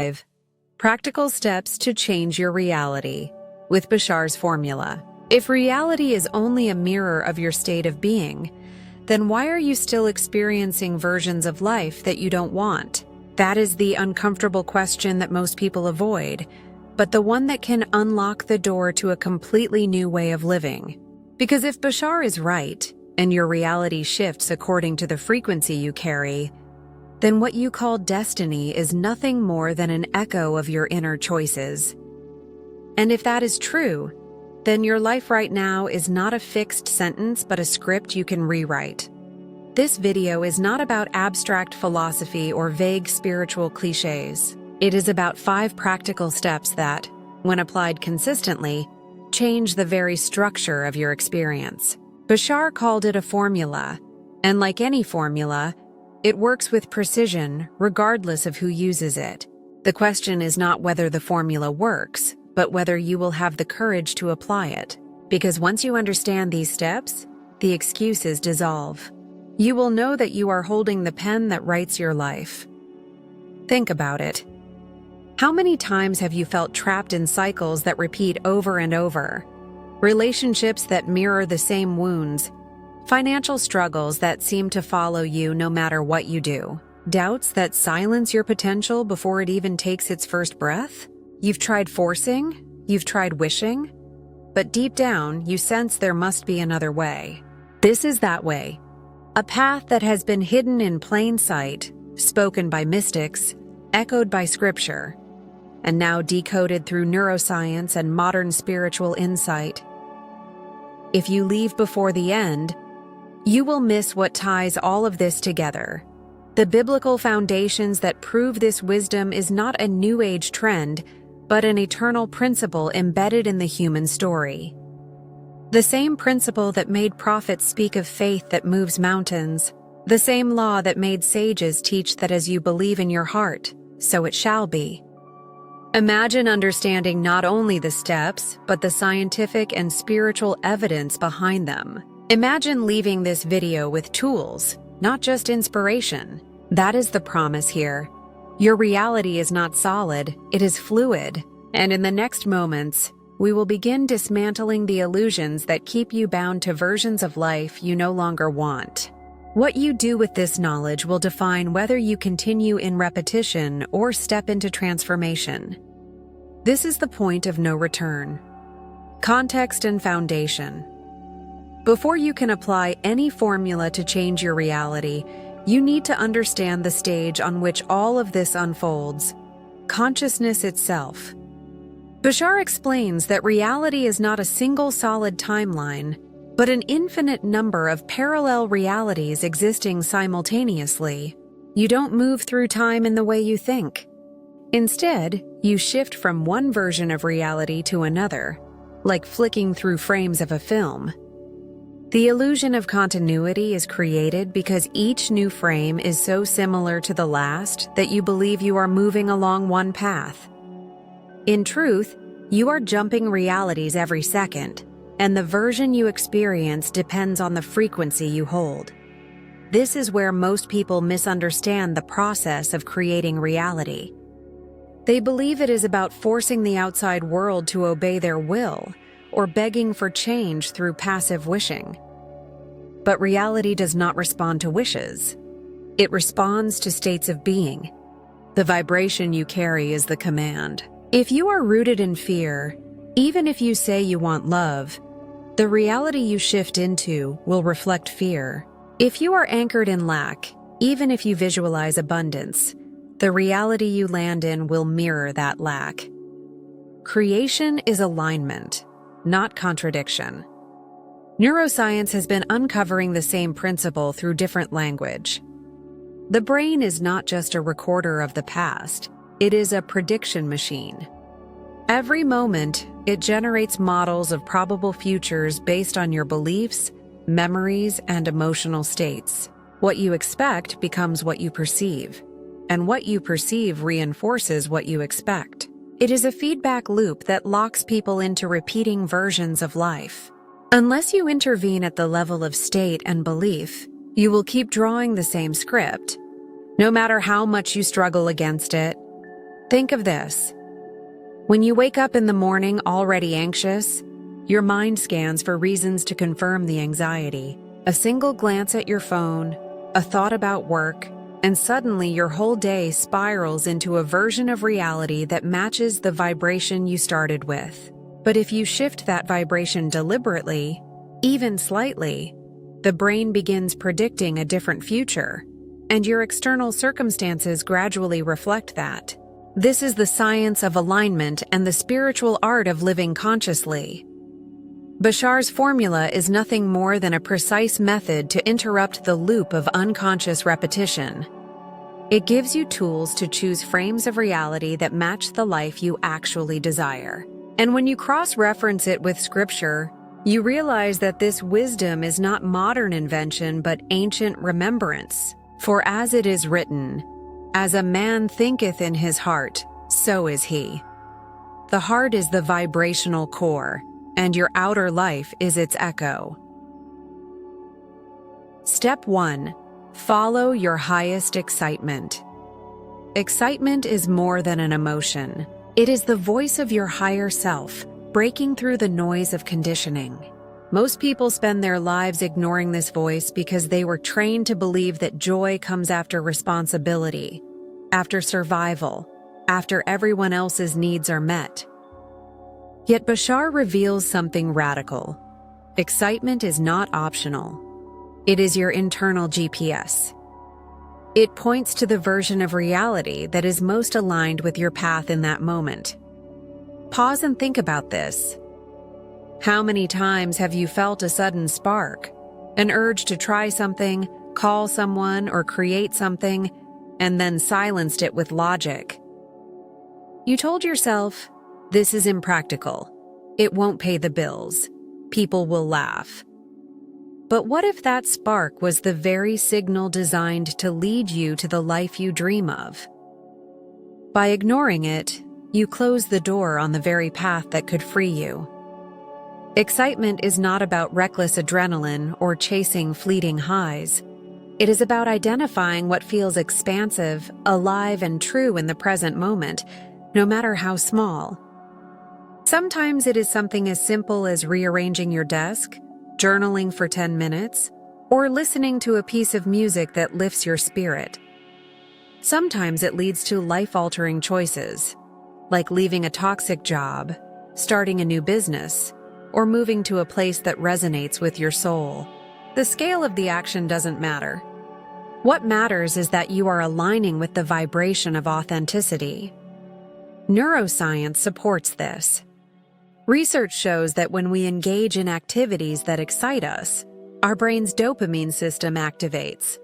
5. Practical steps to change your reality with Bashar's formula. If reality is only a mirror of your state of being, then why are you still experiencing versions of life that you don't want? That is the uncomfortable question that most people avoid, but the one that can unlock the door to a completely new way of living. Because if Bashar is right, and your reality shifts according to the frequency you carry, then what you call destiny is nothing more than an echo of your inner choices. And if that is true, then your life right now is not a fixed sentence but a script you can rewrite. This video is not about abstract philosophy or vague spiritual cliches. It is about 5 practical steps that, when applied consistently, change the very structure of your experience. Bashar called it a formula, and like any formula, it works with precision regardless of who uses it. The question is not whether the formula works, but whether you will have the courage to apply it. Because once you understand these steps, the excuses dissolve. You will know that you are holding the pen that writes your life. Think about it. How many times have you felt trapped in cycles that repeat over and over? Relationships that mirror the same wounds, financial struggles that seem to follow you no matter what you do, doubts that silence your potential before it even takes its first breath? You've tried forcing, you've tried wishing, but deep down you sense there must be another way. This is that way, a path that has been hidden in plain sight, spoken by mystics, echoed by scripture, and now decoded through neuroscience and modern spiritual insight. If you leave before the end, you will miss what ties all of this together. The biblical foundations that prove this wisdom is not a New Age trend, but an eternal principle embedded in the human story. The same principle that made prophets speak of faith that moves mountains, the same law that made sages teach that as you believe in your heart, so it shall be. Imagine understanding not only the steps, but the scientific and spiritual evidence behind them. Imagine leaving this video with tools, not just inspiration. That is the promise here. Your reality is not solid, it is fluid. And in the next moments, we will begin dismantling the illusions that keep you bound to versions of life you no longer want. What you do with this knowledge will define whether you continue in repetition or step into transformation. This is the point of no return. Context and foundation. Before you can apply any formula to change your reality, you need to understand the stage on which all of this unfolds: consciousness itself. Bashar explains that reality is not a single solid timeline, but an infinite number of parallel realities existing simultaneously. You don't move through time in the way you think. Instead, you shift from one version of reality to another, like flicking through frames of a film. The illusion of continuity is created because each new frame is so similar to the last that you believe you are moving along one path. In truth, you are jumping realities every second, and the version you experience depends on the frequency you hold. This is where most people misunderstand the process of creating reality. They believe it is about forcing the outside world to obey their will, or begging for change through passive wishing. But reality does not respond to wishes. It responds to states of being. The vibration you carry is the command. If you are rooted in fear, even if you say you want love, the reality you shift into will reflect fear. If you are anchored in lack, even if you visualize abundance, the reality you land in will mirror that lack. Creation is alignment, not contradiction. Neuroscience has been uncovering the same principle through different language. The brain is not just a recorder of the past, it is a prediction machine. Every moment, it generates models of probable futures based on your beliefs, memories, and emotional states. What you expect becomes what you perceive, and what you perceive reinforces what you expect. It is a feedback loop that locks people into repeating versions of life. Unless you intervene at the level of state and belief, you will keep drawing the same script. No matter how much you struggle against it, Think of this. When you wake up in the morning already anxious, your mind scans for reasons to confirm the anxiety. A single glance at your phone, a thought about work, and suddenly your whole day spirals into a version of reality that matches the vibration you started with. But if you shift that vibration deliberately, even slightly, the brain begins predicting a different future, and your external circumstances gradually reflect that. This is the science of alignment and the spiritual art of living consciously. Bashar's formula is nothing more than a precise method to interrupt the loop of unconscious repetition. It gives you tools to choose frames of reality that match the life you actually desire. And when you cross-reference it with scripture, you realize that this wisdom is not modern invention but ancient remembrance. For as it is written, "As a man thinketh in his heart, so is he." The heart is the vibrational core, and your outer life is its echo. Step 1. Follow your highest excitement. Excitement is more than an emotion. It is the voice of your higher self, breaking through the noise of conditioning. Most people spend their lives ignoring this voice because they were trained to believe that joy comes after responsibility, after survival, after everyone else's needs are met. Yet Bashar reveals something radical. Excitement is not optional. It is your internal GPS. It points to the version of reality that is most aligned with your path in that moment. Pause and think about this. How many times have you felt a sudden spark, an urge to try something, call someone, or create something, and then silenced it with logic? You told yourself, "This is impractical. It won't pay the bills. People will laugh." But what if that spark was the very signal designed to lead you to the life you dream of? By ignoring it, you close the door on the very path that could free you. Excitement is not about reckless adrenaline or chasing fleeting highs. It is about identifying what feels expansive, alive, and true in the present moment, no matter how small. Sometimes it is something as simple as rearranging your desk, journaling for 10 minutes, or listening to a piece of music that lifts your spirit. Sometimes it leads to life-altering choices, like leaving a toxic job, starting a new business, or moving to a place that resonates with your soul. The scale of the action doesn't matter. What matters is that you are aligning with the vibration of authenticity. Neuroscience supports this. Research shows that when we engage in activities that excite us, our brain's dopamine system activates.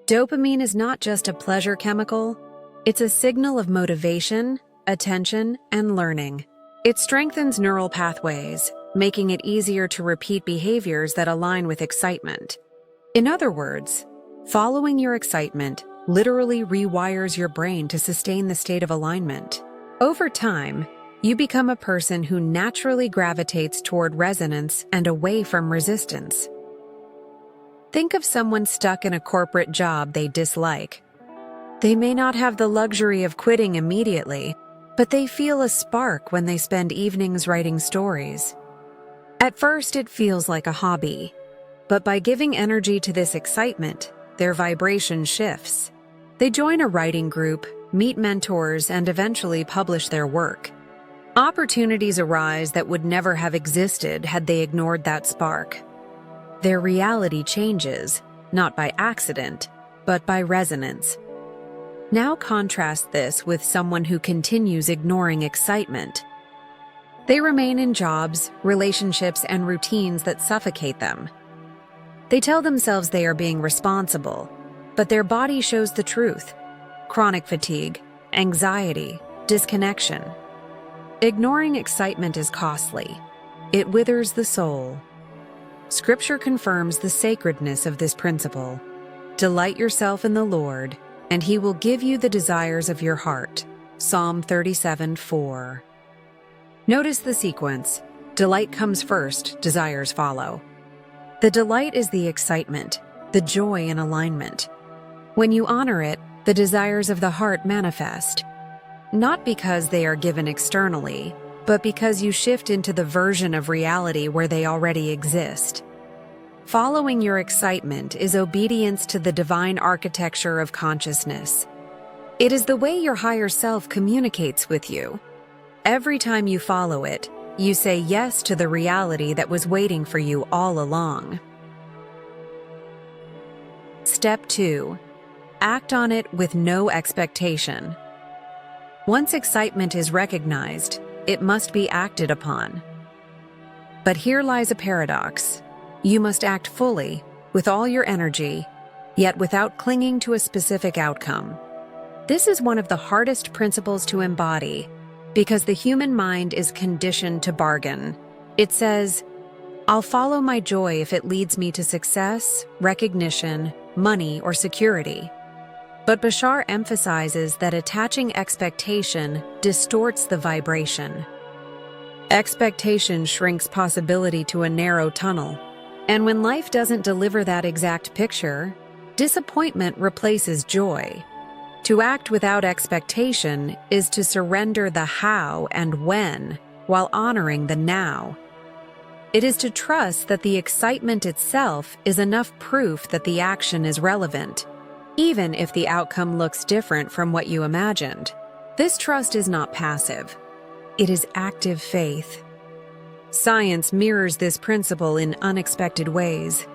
Dopamine is not just a pleasure chemical, it's a signal of motivation, attention, and learning. It strengthens neural pathways, making it easier to repeat behaviors that align with excitement. In other words, following your excitement literally rewires your brain to sustain the state of alignment. Over time, you become a person who naturally gravitates toward resonance and away from resistance. Think of someone stuck in a corporate job they dislike. They may not have the luxury of quitting immediately, but they feel a spark when they spend evenings writing stories. At first, it feels like a hobby, but by giving energy to this excitement, their vibration shifts. They join a writing group, meet mentors, and eventually publish their work. Opportunities arise that would never have existed had they ignored that spark. Their reality changes, not by accident, but by resonance. Now contrast this with someone who continues ignoring excitement. They remain in jobs, relationships, and routines that suffocate them. They tell themselves they are being responsible, but their body shows the truth: chronic fatigue, anxiety, disconnection. Ignoring excitement is costly. It withers the soul. Scripture confirms the sacredness of this principle. Delight yourself in the Lord, and He will give you the desires of your heart. Psalm 37:4. Notice the sequence. Delight comes first, desires follow. The delight is the excitement, the joy in alignment. When you honor it, the desires of the heart manifest. not because they are given externally, but because you shift into the version of reality where they already exist. Following your excitement is obedience to the divine architecture of consciousness. It is the way your higher self communicates with you. Every time you follow it, you say yes to the reality that was waiting for you all along. Step 2. Act on it with no expectation. Once excitement is recognized, it must be acted upon. But here lies a paradox. You must act fully, with all your energy, yet without clinging to a specific outcome. This is one of the hardest principles to embody, because the human mind is conditioned to bargain. It says, "I'll follow my joy if it leads me to success, recognition, money, or security." But Bashar emphasizes that attaching expectation distorts the vibration. Expectation shrinks possibility to a narrow tunnel. And when life doesn't deliver that exact picture, disappointment replaces joy. To act without expectation is to surrender the how and when while honoring the now. It is to trust that the excitement itself is enough proof that the action is relevant, even if the outcome looks different from what you imagined. This trust is not passive. It is active faith. Science mirrors this principle in unexpected ways.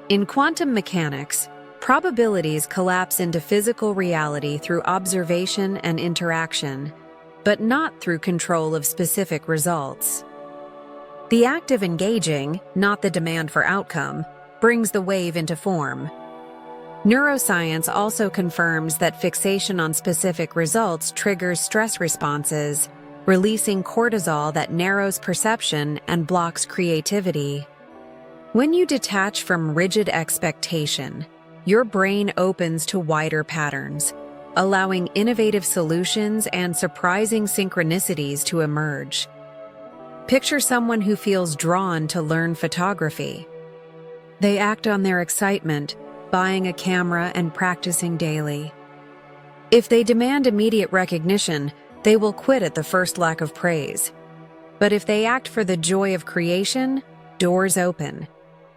In quantum mechanics, probabilities collapse into physical reality through observation and interaction, but not through control of specific results. The act of engaging, not the demand for outcome, brings the wave into form. Neuroscience also confirms that fixation on specific results triggers stress responses, releasing cortisol that narrows perception and blocks creativity. When you detach from rigid expectation, your brain opens to wider patterns, allowing innovative solutions and surprising synchronicities to emerge. Picture someone who feels drawn to learn photography. They act on their excitement, buying a camera and practicing daily. If they demand immediate recognition, they will quit at the first lack of praise. But if they act for the joy of creation, doors open.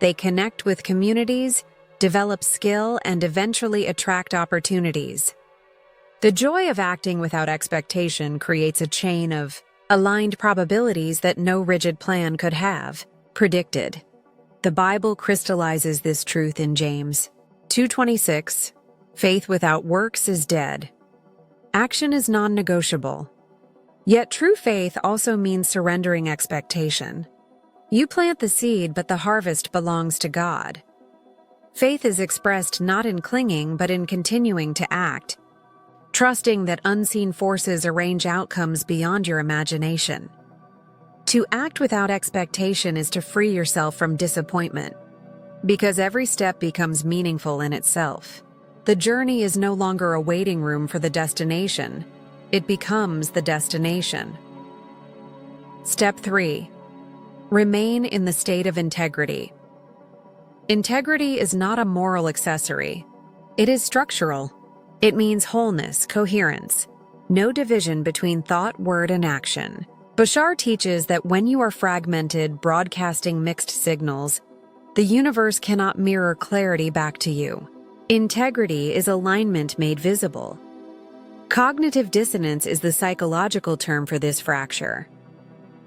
They connect with communities, develop skill, and eventually attract opportunities. The joy of acting without expectation creates a chain of aligned probabilities that no rigid plan could have predicted. The Bible crystallizes this truth in James 2:26, "Faith without works is dead." Action is non-negotiable. Yet true faith also means surrendering expectation. You plant the seed, but the harvest belongs to God. Faith is expressed not in clinging, but in continuing to act, trusting that unseen forces arrange outcomes beyond your imagination. To act without expectation is to free yourself from disappointment, because every step becomes meaningful in itself. The journey is no longer a waiting room for the destination. It becomes the destination. Step 3. Remain in the state of integrity. Integrity is not a moral accessory. It is structural. It means wholeness, coherence, no division between thought, word, and action. Bashar teaches that when you are fragmented, broadcasting mixed signals, the universe cannot mirror clarity back to you. Integrity is alignment made visible. Cognitive dissonance is the psychological term for this fracture.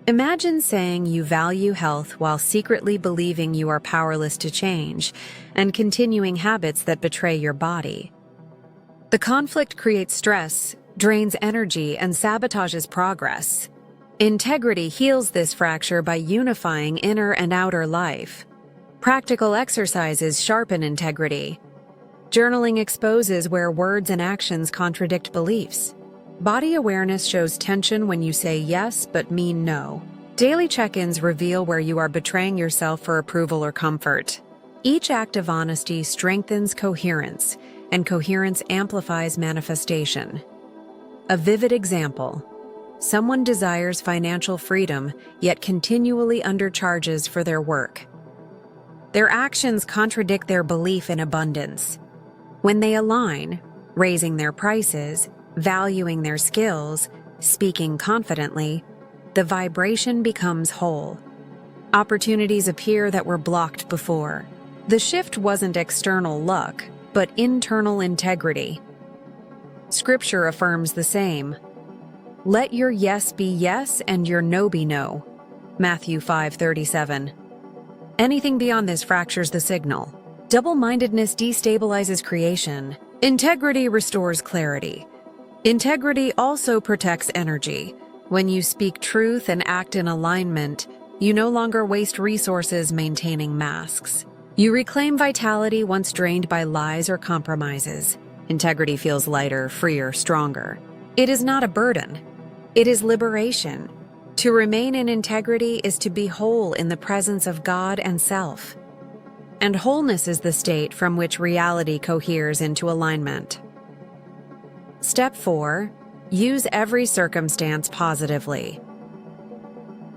Imagine saying you value health while secretly believing you are powerless to change, and continuing habits that betray your body. The conflict creates stress, drains energy, and sabotages progress. Integrity heals this fracture by unifying inner and outer life. Practical exercises sharpen integrity. Journaling exposes where words and actions contradict beliefs. Body awareness shows tension when you say yes but mean no. Daily check-ins reveal where you are betraying yourself for approval or comfort. Each act of honesty strengthens coherence, and coherence amplifies manifestation. A vivid example: someone desires financial freedom yet continually undercharges for their work. Their actions contradict their belief in abundance. When they align, raising their prices, valuing their skills, speaking confidently, the vibration becomes whole. Opportunities appear that were blocked before. The shift wasn't external luck, but internal integrity. Scripture affirms the same. Let your yes be yes and your no be no. Matthew 5:37. Anything beyond this fractures the signal. Double-mindedness destabilizes creation. Integrity restores clarity. Integrity also protects energy. When you speak truth and act in alignment, you no longer waste resources maintaining masks. You reclaim vitality once drained by lies or compromises. Integrity feels lighter, freer, stronger. It is not a burden. It is liberation. To remain in integrity is to be whole in the presence of God and self. And wholeness is the state from which reality coheres into alignment. Step 4. Use every circumstance positively.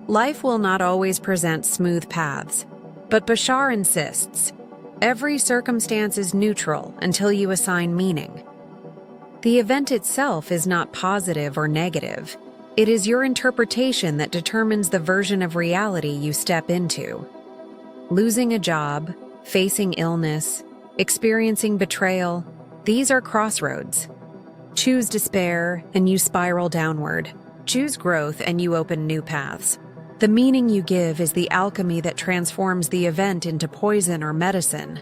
Life will not always present smooth paths, but Bashar insists, every circumstance is neutral until you assign meaning. The event itself is not positive or negative. It is your interpretation that determines the version of reality you step into. Losing a job, facing illness, experiencing betrayal, these are crossroads. Choose despair and you spiral downward. Choose growth and you open new paths. The meaning you give is the alchemy that transforms the event into poison or medicine.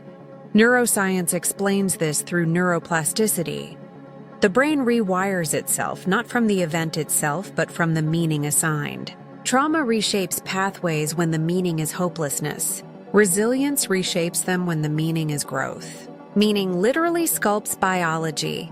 Neuroscience explains this through neuroplasticity. The brain rewires itself not from the event itself, but from the meaning assigned. Trauma reshapes pathways when the meaning is hopelessness. Resilience reshapes them when the meaning is growth. Meaning literally sculpts biology.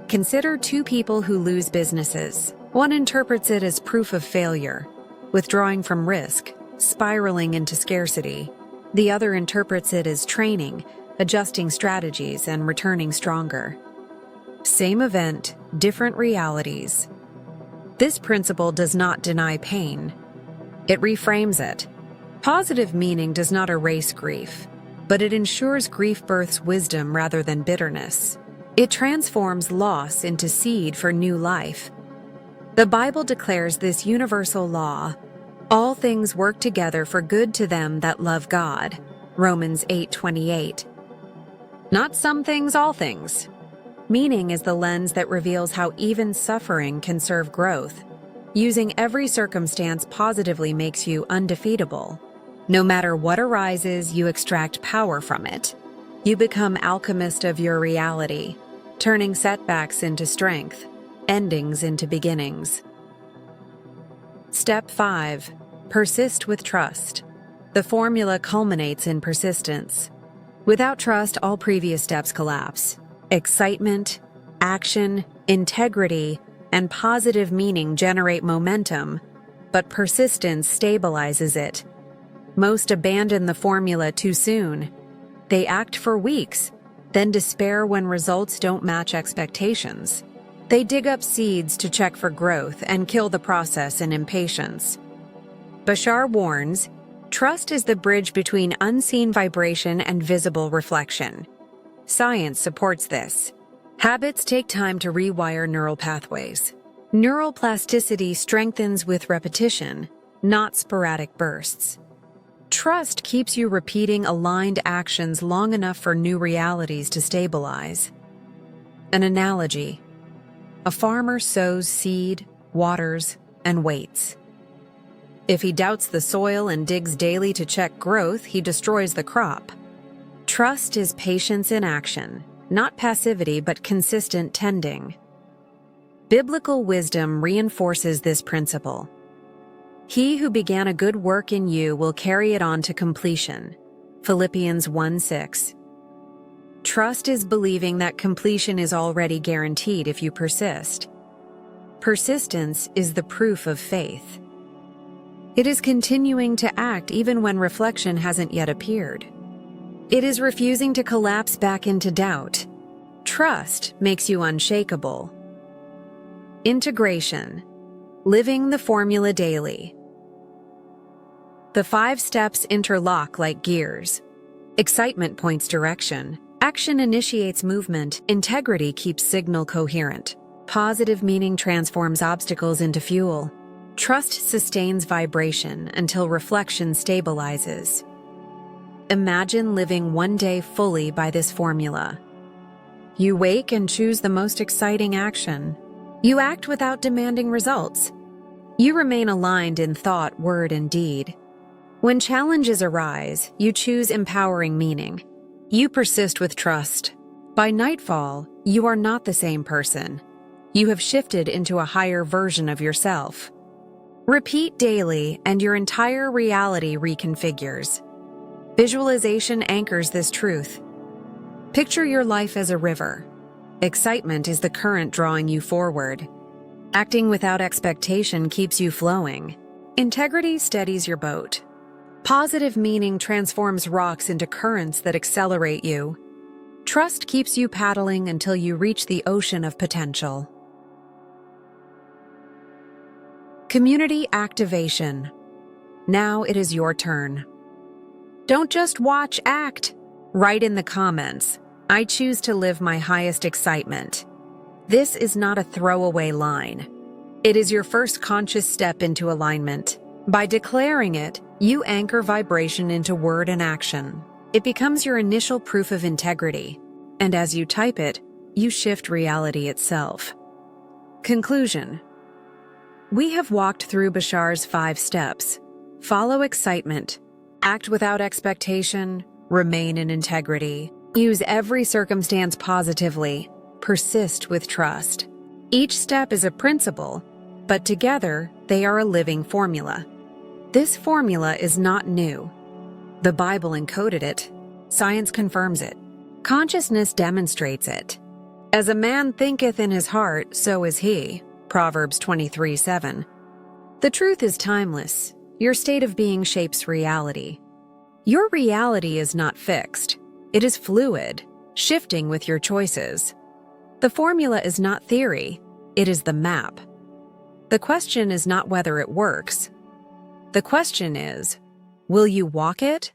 Consider two people who lose businesses. One interprets it as proof of failure, withdrawing from risk, spiraling into scarcity. The other interprets it as training, adjusting strategies, and returning stronger. Same event, different realities. This principle does not deny pain. It reframes it. Positive meaning does not erase grief, but it ensures grief births wisdom rather than bitterness. It transforms loss into seed for new life. The Bible declares this universal law: all things work together for good to them that love God. Romans 8:28. Not some things, all things. Meaning is the lens that reveals how even suffering can serve growth. Using every circumstance positively makes you undefeatable. No matter what arises, you extract power from it. You become alchemist of your reality, turning setbacks into strength, endings into beginnings. Step 5. Persist with trust. The formula culminates in persistence. Without trust, all previous steps collapse. Excitement, action, integrity, and positive meaning generate momentum, but persistence stabilizes it. Most abandon the formula too soon. They act for weeks, then despair when results don't match expectations. They dig up seeds to check for growth and kill the process in impatience. Bashar warns, trust is the bridge between unseen vibration and visible reflection. Science supports this. Habits take time to rewire neural pathways. Neural plasticity strengthens with repetition, not sporadic bursts. Trust keeps you repeating aligned actions long enough for new realities to stabilize. An analogy. A farmer sows seed, waters, and waits. If he doubts the soil and digs daily to check growth, he destroys the crop. Trust is patience in action, not passivity but consistent tending. Biblical wisdom reinforces this principle. He who began a good work in you will carry it on to completion. Philippians 1:6. Trust is believing that completion is already guaranteed if you persist. Persistence is the proof of faith. It is continuing to act even when reflection hasn't yet appeared. It is refusing to collapse back into doubt. Trust makes you unshakable. Integration. Living the formula daily. The 5 steps interlock like gears. Excitement points direction. Action initiates movement. Integrity keeps signal coherent. Positive meaning transforms obstacles into fuel. Trust sustains vibration until reflection stabilizes. Imagine living one day fully by this formula. You wake and choose the most exciting action. You act without demanding results. You remain aligned in thought, word, and deed. When challenges arise, you choose empowering meaning. You persist with trust. By nightfall, you are not the same person. You have shifted into a higher version of yourself. Repeat daily, and your entire reality reconfigures. Visualization anchors this truth. Picture your life as a river. Excitement is the current drawing you forward. Acting without expectation keeps you flowing. Integrity steadies your boat. Positive meaning transforms rocks into currents that accelerate you. Trust keeps you paddling until you reach the ocean of potential. Community activation. Now it is your turn. Don't just watch, act. Write in the comments, "I choose to live my highest excitement." This is not a throwaway line. It is your first conscious step into alignment. By declaring it, you anchor vibration into word and action. It becomes your initial proof of integrity, and as you type it, you shift reality itself. Conclusion. We have walked through Bashar's 5 steps. Follow excitement. Act without expectation. Remain in integrity. Use every circumstance positively. Persist with trust. Each step is a principle, but together they are a living formula. This formula is not new. The Bible encoded it. Science confirms it. Consciousness demonstrates it. As a man thinketh in his heart, so is he. Proverbs 23:7. The truth is timeless. Your state of being shapes reality. Your reality is not fixed. It is fluid, shifting with your choices. The formula is not theory. It is the map. The question is not whether it works. The question is, will you walk it?